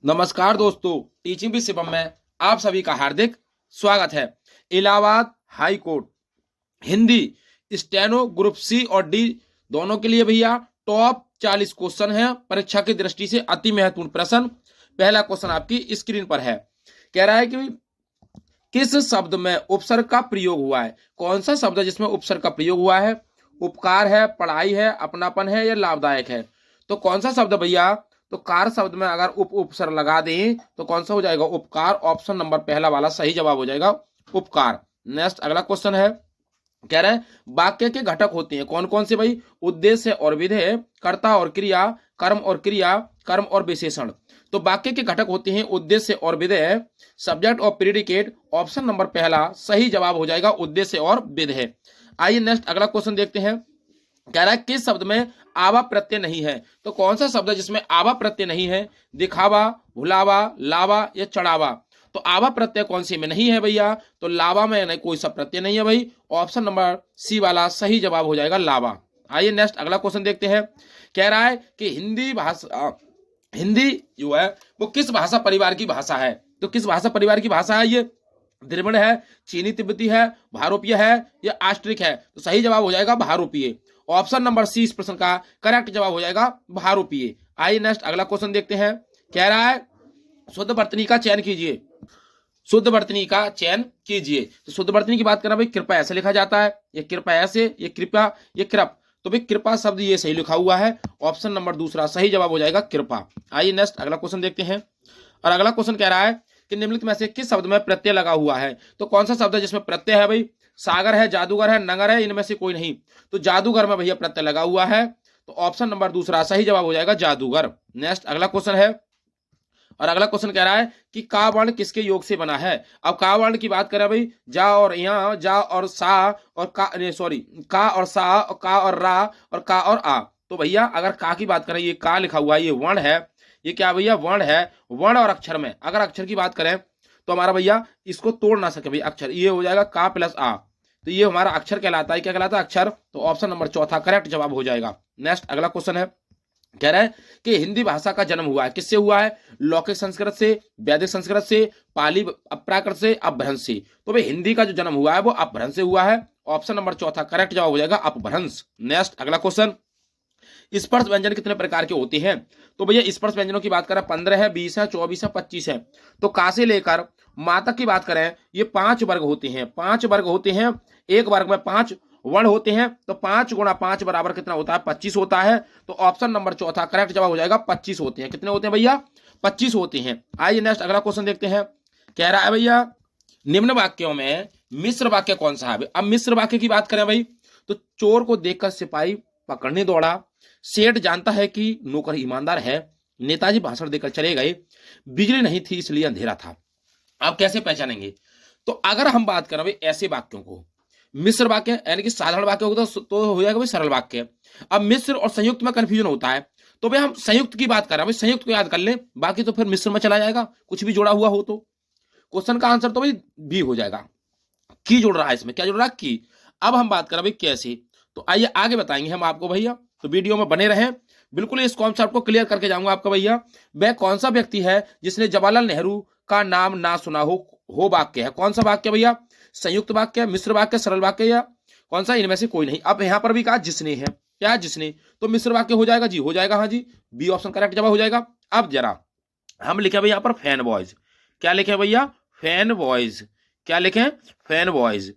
नमस्कार दोस्तों, teaching with Shivam में आप सभी का हार्दिक स्वागत है। Allahabad High Court Hindi steno group C और डी दोनों के लिए भैया टॉप 40 क्वेश्चन है। परीक्षा की दृष्टि से अति महत्वपूर्ण प्रश्न। पहला क्वेश्चन आपकी स्क्रीन पर है। कह रहा है कि किस शब्द में उपसर्ग का प्रयोग हुआ है। कौन सा शब्द है जिसमें उपसर्ग का प्रयोग हुआ है। उपकार है, पढ़ाई है, अपनापन है या लाभदायक है। तो कौन सा शब्द भैया, तो कार शब्द में अगर उपसर्ग लगा दें तो कौन सा हो जाएगा, उपकार। ऑप्शन नंबर पहला वाला सही जवाब हो जाएगा, उपकार। नेक्स्ट अगला क्वेश्चन है। कह रहे हैं वाक्य के घटक होते हैं कौन कौन से भाई, उद्देश्य और विधेय, कर्ता और क्रिया, कर्म और क्रिया, कर्म और विशेषण। तो वाक्य के घटक होते हैं उद्देश्य और विधेय, सब्जेक्ट और प्रेडिकेट। ऑप्शन नंबर पहला सही जवाब हो जाएगा, उद्देश्य और विधेय। आइए नेक्स्ट अगला क्वेश्चन देखते हैं। कह रहा है किस शब्द में आवा प्रत्यय नहीं है। तो कौन सा शब्द है जिसमें आवा प्रत्यय नहीं है। दिखावा, भुलावा, लावा या चढ़ावा। तो आवा प्रत्यय कौन सी में नहीं है भैया, तो लावा में नहीं, कोई सा प्रत्यय नहीं है भाई। ऑप्शन नंबर सी वाला सही जवाब हो जाएगा, लावा। आइए नेक्स्ट अगला क्वेश्चन देखते हैं। कह रहा है कि हिंदी जो है वो किस भाषा परिवार की भाषा है। तो किस भाषा परिवार की भाषा है ये, द्रविड़ है, चीनी तिब्बती है, भारोपीय है या आस्ट्रिक है। तो सही जवाब हो जाएगा भारोपीय। ऑप्शन नंबर सी इस प्रश्न का करेक्ट जवाब हो जाएगा, भारोपीय। आइए नेक्स्ट अगला क्वेश्चन देखते हैं। कह रहा है शुद्ध वर्तनी का चयन कीजिए। शुद्ध वर्तनी का चयन कीजिए। तो शुद्ध वर्तनी की बात करें भाई, कृपया ऐसे लिखा जाता है, ये कृपया ऐसे, ये कृपया, ये कृप। तो भाई कृपा शब्द ये सही लिखा हुआ है। ऑप्शन नंबर दूसरा सही जवाब हो जाएगा, कृपा। आइए नेक्स्ट अगला क्वेश्चन देखते हैं। और अगला क्वेश्चन कह रहा है कि निम्नलिखित में से किस शब्द में प्रत्यय लगा हुआ है। तो कौन सा शब्द है जिसमें प्रत्यय है भाई, सागर है, जादूगर है, नगर है, इनमें से कोई नहीं। तो जादूगर में भैया प्रत्यय लगा हुआ है। तो ऑप्शन नंबर दूसरा सही जवाब हो जाएगा, जादूगर। नेक्स्ट अगला क्वेश्चन है। और अगला क्वेश्चन कह रहा है कि का वर्ण किसके योग से बना है। अब का वर्ण की बात करें भाई, जा और या, जा और सा और का, सॉरी, का और सा और का और रा और का और आ। तो भैया अगर का की बात करें, ये का लिखा हुआ है, ये वर्ण है। ये क्या भैया, वर्ण है। वर्ण और अक्षर में अगर अक्षर की बात करें तो हमारा भैया इसको तोड़ ना सके भैया अक्षर, ये हो जाएगा का प्लस आ। तो ये हमारा अक्षर कहलाता है। क्या कहलाता है, अक्षर। तो ऑप्शन नंबर चौथा करेक्ट जवाब हो जाएगा। नेक्स्ट अगला क्वेश्चन है। कह रहा है कि हिंदी भाषा का जन्म हुआ है, किससे हुआ है। लौकिक संस्कृत से, वैदिक संस्कृत से, पाली प्राकृत से, अपभ्रंश से। तो भाई हिंदी का जो जन्म हुआ है वो अपभ्रंश से हुआ है। ऑप्शन नंबर चौथा करेक्ट जवाब हो जाएगा, अपभ्रंश। नेक्स्ट अगला क्वेश्चन। स्पर्श व्यंजन कितने प्रकार के होते हैं। तो भैया स्पर्श व्यंजनों की बात करें 15 है, 20 है, 24 है, 25 है। तो का से लेकर मां तक की बात करें, ये 5 वर्ग होते हैं। 5 वर्ग होते हैं। एक वर्ग में 5 वर्ण होते हैं। तो 5 गुणा 5 बराबर कितना होता है, 25 होता है। तो ऑप्शन नंबर चौथा करेक्ट जवाब हो जाएगा, 25 होते हैं। कितने होते हैं भैया, 25 होते हैं। आइए नेक्स्ट अगला क्वेश्चन देखते हैं। कह रहा है भैया निम्न वाक्यों में मिश्र वाक्य कौन सा है। अब मिश्र वाक्य की बात करें भाई, तो चोर को देखकर सिपाही पकड़ने दौड़ा, सेठ जानता है कि नौकर ईमानदार है, नेताजी भाषण देकर चले गए, बिजली नहीं थी इसलिए अंधेरा था। आप कैसे पहचानेंगे। तो अगर हम बात करें भाई ऐसे वाक्यों को, मिश्र वाक्य यानी कि साधारण वाक्य होगा तो हो जाएगा भाई सरल वाक्य। अब मिश्र और संयुक्त में कंफ्यूजन होता है। तो भाई हम संयुक्त की बात कर रहे हैं, भाई संयुक्त को याद कर लें, बाकी तो फिर मिश्र में चला जाएगा कुछ भी जुड़ा हुआ हो। तो क्वेश्चन का आंसर तो भाई बी हो जाएगा। की जुड़ रहा है इसमें, क्या जुड़ रहा है, की। अब हम बात करें भाई कैसे, तो आइए आगे बताएंगे हम आपको भैया। तो वीडियो में बने रहें, बिल्कुल इस कॉन्सेप्ट को क्लियर करके जाऊंगा आपका भैया। वह कौन सा व्यक्ति है जिसने जवाहरलाल नेहरू का नाम ना सुना हो वाक्य है। कौन सा वाक्य भैया, संयुक्त वाक्य, मिश्र वाक्य, सरल वाक्य या कौन सा, इनमें से कोई नहीं। अब यहां पर भी कहा जिसने है, क्या जिसने, तो मिश्र वाक्य हो जाएगा जी, हो जाएगा, हाँ जी, बी ऑप्शन करेक्ट जवाब हो जाएगा। अब जरा हम लिखे भाई यहां पर फैन बॉयज। क्या लिखे भैया, फैन बॉयज। क्या लिखे, फैन बॉयज।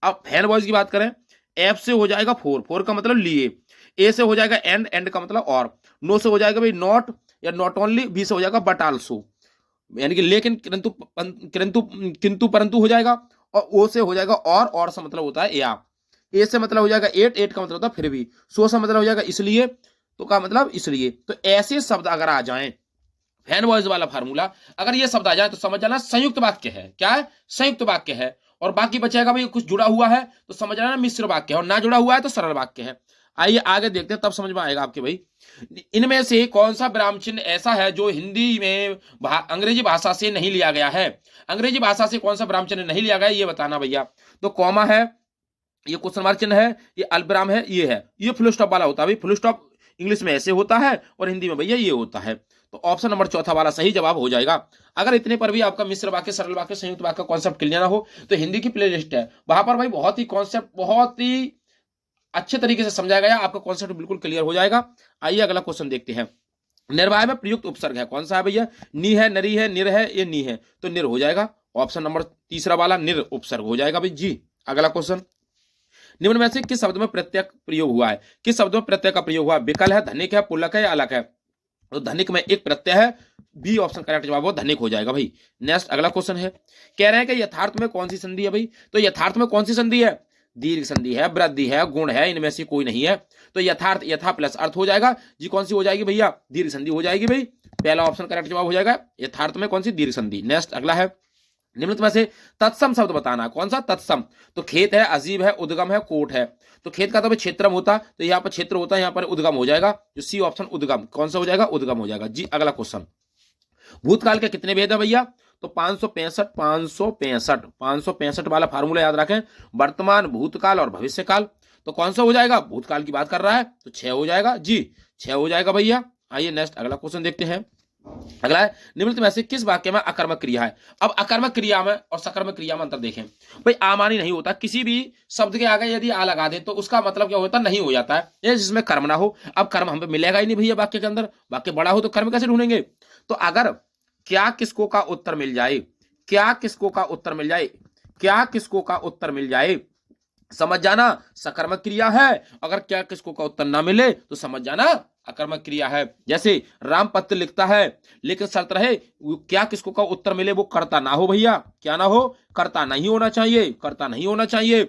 अब फैन बॉयज की बात करें, एफ से हो जाएगा फोर, फोर का मतलब लिए, ए से हो जाएगा एंड, एंड का मतलब और, नो से हो जाएगा भाई नॉट या नॉट ओनली, बी से हो जाएगा बट आल्सो, यानी कि लेकिन, किंतु किंतु किंतु परंतु हो जाएगा। और ओ से हो जाएगा और से मतलब होता है या। ए से मतलब हो जाएगा एट, एट का मतलब होता है फिर भी, सो से मतलब हो जाएगा इसलिए, तो का मतलब इसलिए। तो ऐसे शब्द अगर आ जाएं, फैन बॉयज वाला फार्मूला अगर ये शब्द आ जाए तो समझ जाना संयुक्त वाक्य है। क्या है, संयुक्त वाक्य है। और बाकी बचेगा भाई कुछ जुड़ा हुआ है तो समझ जाना मिश्र वाक्य है, और ना जुड़ा हुआ है तो सरल वाक्य है। आइए आगे देखते हैं, तब समझ में आएगा आपके भाई। इनमें से कौन सा विराम चिन्ह ऐसा है जो हिंदी में अंग्रेजी भाषा से नहीं लिया गया है। अंग्रेजी भाषा से कौन सा विराम चिन्ह नहीं लिया गया ये बताना भैया। तो कॉमा है, ये क्वेश्चन मार्क चिन्ह है, ये अल्पविराम है, ये है, ये फुल स्टॉप वाला होता है भाई। फुल स्टॉप इंग्लिश में ऐसे होता है और हिंदी में भैया ये होता है। तो ऑप्शन नंबर चौथा वाला सही जवाब हो जाएगा। अगर इतने पर भी आपका मिश्र वाक्य, सरल वाक्य, संयुक्त वाक्य का कॉन्सेप्ट क्लियर ना हो तो हिंदी की प्लेलिस्ट है, वहां पर भाई बहुत ही कॉन्सेप्ट बहुत ही अच्छे तरीके से समझाया गया, आपका कॉन्सेप्ट बिल्कुल क्लियर हो जाएगा। आइए अगला क्वेश्चन देखते हैं। निर्वाय में प्रयुक्त उपसर्ग है, कौन सा है भैया? नी है, नरी है, निर है, ये नी है, तो निर हो जाएगा। ऑप्शन नंबर तीसरा वाला निर उपसर्ग हो जाएगा भाई जी। अगला क्वेश्चन, निम्न में से किस शब्द में प्रत्यय प्रयोग हुआ है? किस शब्द में प्रत्यय का प्रयोग हुआ है? विकल है, धनिक है, पुलक है या अलग है? तो धनिक में एक प्रत्यय है, बी ऑप्शन करेक्ट जवाब हो, धनिक हो जाएगा भाई। नेक्स्ट अगला क्वेश्चन है, कह रहे हैं कि यथार्थ में कौन सी संधि है भाई? तो यथार्थ में कौन सी संधि है? दीर्घ संधि है, वृद्धि है, गुण है, इनमें से कोई नहीं है। तो यथार्थ, यथा प्लस अर्थ हो जाएगा जी, कौन सी हो जाएगी भैया? दीर्घ संधि हो जाएगी भाई। पहला ऑप्शन करेक्ट जवाब हो जाएगा, यथार्थ में कौन सी? दीर्घ संधि। नेक्स्ट अगला है, निम्नलिखित में से तत्सम शब्द बताना, कौन सा तत्सम? तो खेत है, अजीब है, उद्गम है, कोट है। तो खेत का तो क्षेत्रम होता, तो यहाँ पर क्षेत्र होता है, यहाँ पर उद्गम हो जाएगा, जो सी ऑप्शन उद्गम, कौन सा हो जाएगा? उद्गम हो जाएगा जी। अगला क्वेश्चन, भूतकाल के कितने भेद है भैया? तो 565 वाला फार्मूला याद रखें, वर्तमान, भूतकाल और भविष्यकाल। तो कौन सा हो जाएगा? भूतकाल की बात कर रहा है तो 6 हो जाएगा जी, 6 हो जाएगा भैया। आइए नेक्स्ट अगला क्वेश्चन देखते हैं। अगला है, निम्नलिखित में से किस वाक्य में अकर्मक क्रिया है? अब अकर्मक क्रिया में और सकर्मक क्रिया में अंतर देखें भाई। आमानी नहीं होता, किसी भी शब्द के आगे यदि आ लगा दे तो उसका मतलब क्या होता है? नहीं हो जाता है, ये जिसमें कर्म ना हो। अब कर्म हमें मिलेगा ही नहीं भैया वाक्य के अंदर, वाक्य बड़ा हो तो कर्म कैसे ढूंढेंगे? तो अगर क्या किसको का उत्तर मिल जाए, क्या किसको का उत्तर मिल जाए, क्या किसको का उत्तर मिल जाए, समझ जाना सकर्मक क्रिया है। अगर क्या किसको का उत्तर ना मिले तो समझ जाना अकर्मक क्रिया है। जैसे राम पत्र लिखता है, लेकिन शर्त रहे क्या किसको का उत्तर मिले, वो कर्ता ना हो भैया, क्या ना हो? कर्ता नहीं होना चाहिए, कर्ता नहीं होना चाहिए।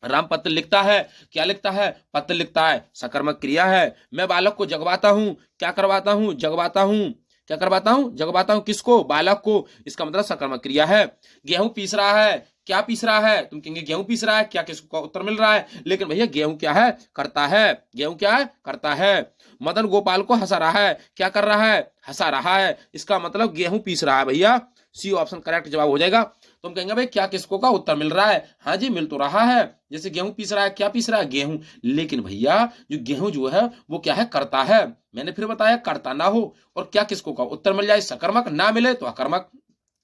राम पत्र लिखता है, क्या लिखता है? पत्र लिखता है, सकर्मक क्रिया है। मैं बालक को जगवाता हूं, क्या करवाता हूं? जगवाता हूं, क्या करवाता हूं? जगवाता हूं, किसको? बालक को, इसका मतलब सकर्मक क्रिया है। गेहूं पीस रहा है, क्या पीस रहा है? तुम कहेंगे गेहूं पीस रहा है, क्या किसको उत्तर मिल रहा है? लेकिन भैया गेहूं क्या है? करता है, गेहूं क्या है? करता है। मदन गोपाल को हंसा रहा है, क्या कर रहा है? हंसा रहा है, इसका मतलब गेहूं पीस रहा है भैया। सी ऑप्शन करेक्ट जवाब हो जाएगा। तुम कहेंगे भाई क्या किसको का उत्तर मिल रहा है? हाँ जी मिल तो रहा है, जैसे गेहूं पीस रहा है, क्या पीस रहा है? गेहूं। लेकिन भैया जो गेहूं जो है वो क्या है? करता है। मैंने फिर बताया करता ना हो और क्या किसको का उत्तर मिल जाए सकर्मक, ना मिले तो अकर्मक।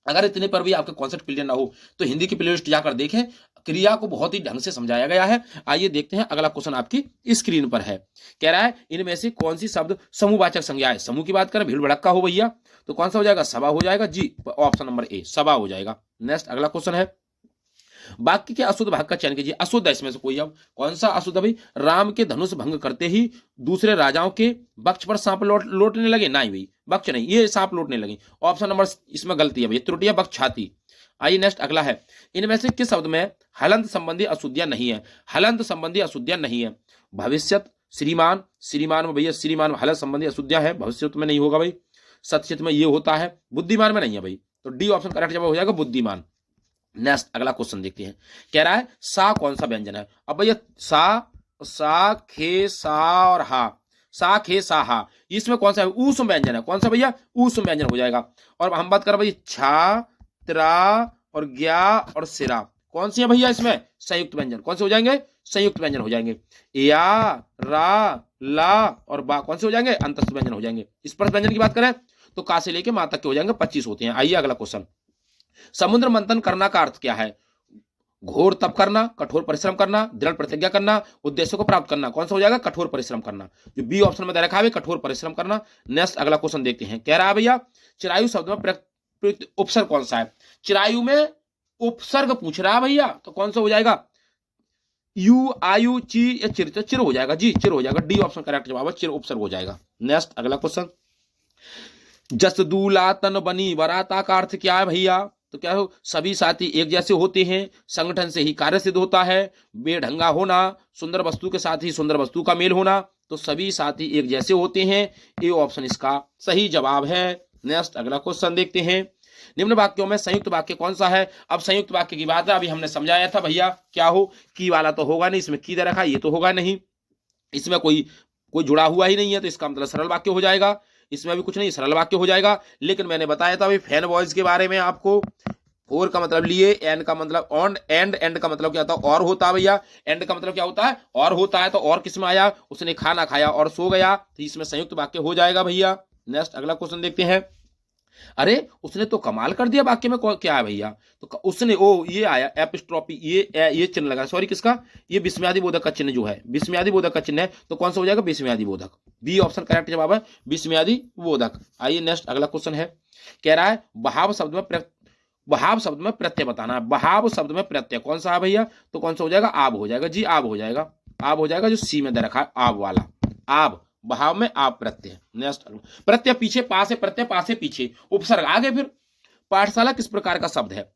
अगर इतने पर भी आपके कॉन्सेप्ट क्लियर ना हो तो हिंदी की प्लेलिस्ट जाकर देखें, क्रिया को बहुत ही ढंग से समझाया गया है। आइए देखते हैं अगला क्वेश्चन आपकी स्क्रीन पर है। कह रहा है इनमें से कौन सी शब्द समूहवाचक संज्ञा है? समूह की बात करें, भीड़ भड़क्का हो भैया, तो कौन सा हो जाएगा? सभा हो जाएगा जी, ऑप्शन नंबर ए सभा हो जाएगा। नेक्स्ट अगला क्वेश्चन है, वाक्य के अशुद्ध भाग का चयन कीजिए। अशुद्ध इसमें से कोई, अब कौन सा अशुद्ध भाई? राम के धनुष भंग करते ही दूसरे राजाओं के वक्ष पर सांप लौटने लगे। नहीं भाई, वक्ष नहीं, ये सांप लौटने लगे। ऑप्शन नंबर इसमें गलती है भाई, त्रुटि है, वक्ष छाती। आइए नेक्स्ट अगला है, इनमें से किस शब्द में हलंत संबंधी अशुद्धियां नहीं है? हलंत संबंधी अशुद्धियां नहीं है। भविष्यत, श्रीमान, श्रीमान में भैया श्रीमान में हलंत संबंधी अशुद्धियां है, भविष्यत में नहीं होगा भाई। सत्यचित में ये होता है, बुद्धिमान में नहीं है भाई, तो डी ऑप्शन करेक्ट जवाब हो जाएगा बुद्धिमान। नेक्स्ट अगला क्वेश्चन देखते हैं। कह रहा है सा कौन सा व्यंजन है? अब भैया सा खे सा और हा, सा खे सा हा, इसमें कौन सा है? ऊष्म व्यंजन है। कौन सा भैया? ऊष्म व्यंजन हो जाएगा। और हम बात करें भाई छा, त्रा और ज्ञा और सिरा, कौन सी है भैया? इसमें संयुक्त व्यंजन। कौन से हो जाएंगे? संयुक्त व्यंजन हो जाएंगे। या, रा, ला और बा कौन से हो जाएंगे? अंतस्थ व्यंजन हो जाएंगे। स्पर्श व्यंजन की बात करें तो का से लेके मा तक के हो जाएंगे, 25 होते हैं। आइए अगला क्वेश्चन, समुद्र मंथन करना का अर्थ क्या है? घोर तप करना, कठोर परिश्रम करना, दृढ़ प्रतिज्ञा करना, उद्देश्य को प्राप्त करना। कौन सा हो जाएगा? कठोर परिश्रम करना, जो बी ऑप्शन में दे रखा है कठोर परिश्रम करना। नेक्स्ट अगला क्वेश्चन देखते हैं। कह रहा है भैया चिरायु शब्द में प्रयुक्त उपसर्ग कौन सा है? चिरायु में उपसर्ग पूछ रहा है भैया, तो कौन सा हो जाएगा? यू, आयु, ची या चिर, तो चिर हो जाएगा जी, चिर हो जाएगा। डी ऑप्शन करेक्ट जवाब है, चिर उपसर्ग हो जाएगा। नेक्स्ट अगला क्वेश्चन, जस दूला तन बनी बराता का अर्थ क्या है भैया? तो क्या हो? सभी साथी एक जैसे होते हैं, संगठन से ही कार्य सिद्ध होता है, बेढंगा होना, सुंदर वस्तु के साथ ही सुंदर वस्तु का मेल होना, तो सभी साथी एक जैसे होते हैं, ये ऑप्शन इसका सही जवाब है। नेक्स्ट अगला क्वेश्चन देखते हैं, निम्न वाक्यों में संयुक्त वाक्य कौन सा है? अब संयुक्त वाक्य की बात है, अभी हमने समझाया था भैया क्या हो, की वाला तो होगा नहीं, इसमें की दे रखा, ये तो होगा नहीं, इसमें कोई जुड़ा हुआ ही नहीं है, तो इसका मतलब सरल वाक्य हो जाएगा। इसमें भी कुछ नहीं, सरल वाक्य हो जाएगा। लेकिन मैंने बताया था भाई फैन बॉयज के बारे में आपको, और का मतलब लिए, एंड का मतलब ऑन, एंड का मतलब क्या होता है, और होता है भैया। एंड का मतलब क्या होता है, और होता है। तो और किस में आया, उसने खाना खाया और सो गया, तो इसमें संयुक्त वाक्य हो जाएगा भैया। नेक्स्ट अगला क्वेश्चन देखते हैं। अरे उसने तो कमाल कर दिया, वाक्य में क्या है भैया, तो उसने, ओ ये आया एपिस्ट्रोफी, ये चिन्ह लगा, सॉरी किसका, ये विस्मयादि बोधक का चिन्ह जो है, विस्मयादि बोधक का चिन्ह है, तो कौन सा हो जाएगा, विस्मयादि बोधक। बी ऑप्शन करेक्ट जवाब है, विस्मयादि बोधक। आइए नेक्स्ट अगला क्वेश्चन है, कह रहा है बहाव शब्द में बहाव शब्द में प्रत्यय बताना है। बहाव शब्द में प्रत्यय कौन सा है भैया, तो कौन सा हो जाएगा, आब हो जाएगा जी, आब हो जाएगा, आब हो जाएगा, जो सी में दे रखा है आब वाला, आब, बहाव में आप प्रत्यय। नेक्स्ट प्रत्यय पीछे, पास है प्रत्यय, पास है पीछे, उपसर्ग आगे। फिर पाठशाला किस प्रकार का शब्द है,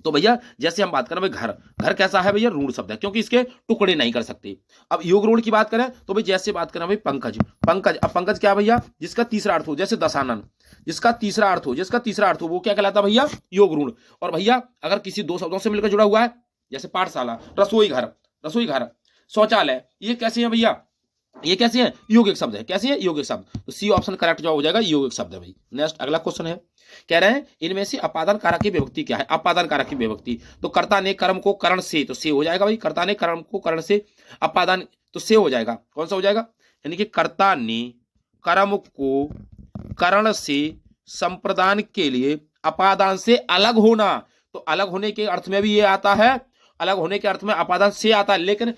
तो भैया जैसे हम बात करें भाई घर, घर कैसा है भैया, ऋण शब्द है, क्योंकि इसके टुकड़े नहीं कर सकते। अब योग ऋण की बात करें तो भाई जैसे बात करें भाई पंकज, पंकज, अब पंकज क्या भैया, जिसका तीसरा अर्थ हो, जैसे दशानन, जिसका तीसरा अर्थ हो, जिसका तीसरा अर्थ हो, वो क्या कहलाता है भैया, योग ऋण। और भैया अगर किसी दो शब्दों से मिलकर जुड़ा हुआ है, जैसे पाठशाला, रसोई घर, रसोई घर, शौचालय, ये कैसे है भैया, ये कैसे है, यौगिक शब्द है, कैसे है, यौगिक शब्द। तो सी ऑप्शन करेक्ट जवाब हो जाएगा, यौगिक शब्द है भाई। नेक्स्ट अगला क्वेश्चन है, कह रहे हैं इनमें से अपादान कारक की विभक्ति क्या है। अपादान कारक की विभक्ति, तो कर्ता ने कर्म को करण से, तो से हो जाएगा भाई, कर्ता ने कर्म को करण से, अपादान तो से हो जाएगा, कौन सा हो जाएगा, यानी कि कर्ता ने कर्म को करण से संप्रदान के लिए अपादान से अलग होना, तो अलग होने के अर्थ में भी ये आता है, अलग होने के अर्थ में अपादान से आता है, लेकिन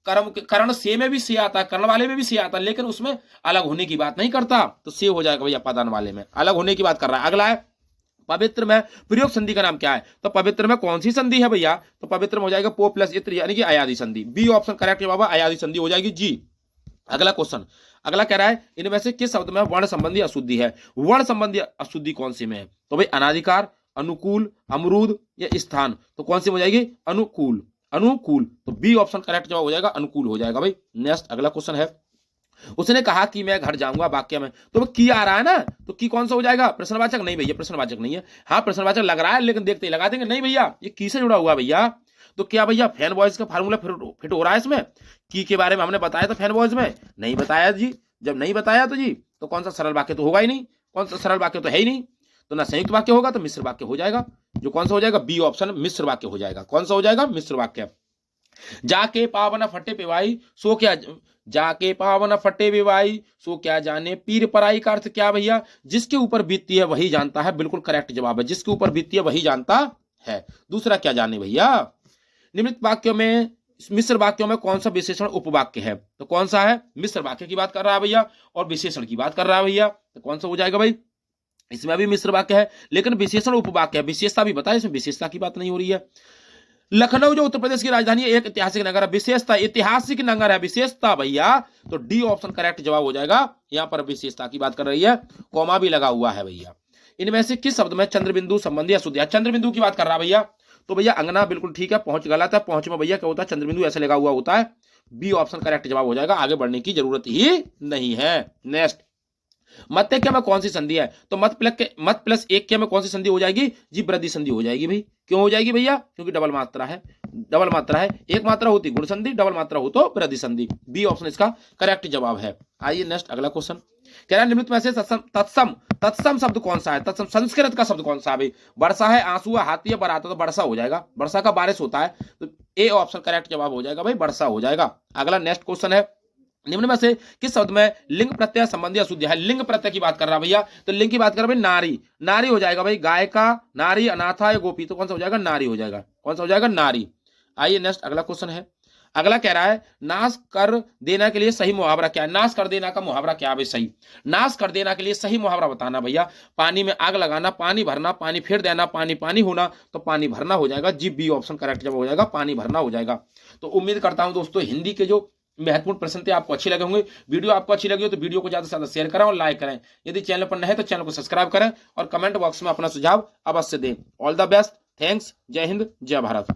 कर्म करण से में भी से आता है, करण वाले में भी से आता है, लेकिन उसमें अलग होने की बात नहीं करता, तो से हो जाएगा भैया, अपादान वाले में अलग होने की बात कर रहा है। अगला है पवित्र में प्रयोग संधि का नाम क्या है, तो पवित्र में कौन सी संधि है भैया, तो पवित्र में हो जाएगा पो प्लस इत्र, यानी कि अयादि संधि। बी ऑप्शन करेक्ट जवाब है, अयादि संधि हो जाएगी जी। अगला क्वेश्चन, अगला कह रहा है इनमें से किस शब्द में वर्ण संबंधी अशुद्धि है। वर्ण संबंधी अशुद्धि कौन सी में है, तो भाई अनाधिकार, अनुकूल, अमरूद या स्थान, तो कौन सी हो जाएगी, अनुकूल, अनुकूल। तो बी ऑप्शन करेक्ट जवाब हो जाएगा, अनुकूल हो जाएगा भाई। नेक्स्ट अगला क्वेश्चन है, उसने कहा कि मैं घर जाऊंगा, वाक्य में तो की आ रहा है ना, तो की कौन सा हो जाएगा, प्रश्नवाचक नहीं भैया, प्रश्नवाचक नहीं है। हाँ प्रश्नवाचक लग रहा है, लेकिन देखते ही लगा देंगे, नहीं भैया ये की से जुड़ा हुआ भैया। तो क्या भैया फैन बॉयज का फार्मूला फिट हो रहा है इसमें, की के बारे में हमने बताया था फैन बॉयज में, नहीं बताया जी। जब नहीं बताया तो जी, तो कौन सा सरल वाक्य तो होगा ही नहीं, कौन सा सरल वाक्य तो है ही नहीं, तो ना संयुक्त वाक्य होगा, तो मिश्र वाक्य हो जाएगा, जो कौन सा हो जाएगा, बी ऑप्शन मिश्र वाक्य हो जाएगा। कौन सा हो जाएगा, मिश्र वाक्य। जाके पावन फटे पिवाई सो क्या, जाके पावन फटे पिवाई सो क्या जाने पीर पराई का अर्थ क्या भैया, जिसके ऊपर बीतती है वही जानता है, बिल्कुल करेक्ट जवाब है, जिसके ऊपर बीतती है वही जानता है। दूसरा क्या जाने भैया, निम्नलिखित वाक्यों में, मिश्र वाक्यों में कौन सा विशेषण उपवाक्य है, तो कौन सा है, मिश्र वाक्य की बात कर रहा है भैया, और विशेषण की बात कर रहा है भैया, तो कौन सा हो जाएगा भाई, इसमें भी मिश्र वाक्य है, लेकिन विशेषण उपवाक्य है, विशेषता भी बताए, इसमें विशेषता की बात नहीं हो रही है। लखनऊ जो उत्तर प्रदेश की राजधानी है, एक ऐतिहासिक नगर है, विशेषता ऐतिहासिक नगर है, विशेषता भैया, तो डी ऑप्शन करेक्ट जवाब हो जाएगा। यहां पर विशेषता की बात कर रही है, कॉमा भी लगा हुआ है भैया। इनमें से किस शब्द में चंद्रबिंदु संबंधी अशुद्धि है, चंद्रबिंदु की बात कर रहा है भैया, तो भैया अंगना बिल्कुल ठीक है, पहुंच गलत है, पहुंच में भैया क्या होता है, चंद्रबिंदु ऐसे लगा हुआ होता है, बी ऑप्शन करेक्ट जवाब हो जाएगा, आगे बढ़ने की जरूरत ही नहीं है। नेक्स्ट, मत्यक्य में कौन सी संधि है, तो मत प्लस एक के में कौन सी संधि हो जाएगी जी, वृद्धि संधि हो जाएगी भाई। क्यों हो जाएगी भैया, क्योंकि डबल मात्रा है, डबल मात्रा है, एक मात्रा होती गुण संधि, डबल मात्रा हो तो वृद्धि संधि। बी ऑप्शन इसका करेक्ट जवाब है। आइए नेक्स्ट अगला क्वेश्चन, कह रहा है निम्नलिखित में से तत्सम, तत्सम शब्द कौन सा है, तत्सम संस्कृत का शब्द कौन सा है भाई, वर्षा है, आंसू है, हाथी है, बारात है, तो वर्षा हो जाएगा, वर्षा का बारिश होता है, तो ए ऑप्शन करेक्ट जवाब हो जाएगा भाई, वर्षा हो जाएगा। अगला नेक्स्ट क्वेश्चन है, निम्न में से किस शब्द में लिंग प्रत्यय संबंधी अशुद्धि है, लिंग प्रत्यय की बात कर रहा भैया, तो लिंग की बात कर रहा भाई, नारी, नारी हो जाएगा भाई, गायिका, नारी, अनाथा या गोपी, तो कौन सा हो जाएगा, नारी हो जाएगा, कौन सा हो जाएगा, नारी। आइए नेक्स्ट अगला क्वेश्चन है, अगला कह रहा है नाश कर देना के लिए सही मुहावरा क्या है, नाश कर देना का मुहावरा क्या है भाई, सही, नाश कर देना के लिए सही मुहावरा बताना भैया, पानी में आग लगाना, पानी भरना, पानी फेर देना, पानी पानी होना, तो पानी भरना हो जाएगा जी, बी ऑप्शन करेक्ट जब हो जाएगा, पानी भरना हो जाएगा। तो उम्मीद करता हूं दोस्तों हिंदी के जो महत्वपूर्ण प्रश्न थे आपको अच्छे लगे होंगे, वीडियो आपको अच्छी लगी हो तो वीडियो को ज्यादा से ज्यादा शेयर करें और लाइक करें, यदि चैनल पर नए हैं तो चैनल को सब्सक्राइब करें और कमेंट बॉक्स में अपना सुझाव अवश्य दें। ऑल द बेस्ट, थैंक्स, जय हिंद, जय भारत।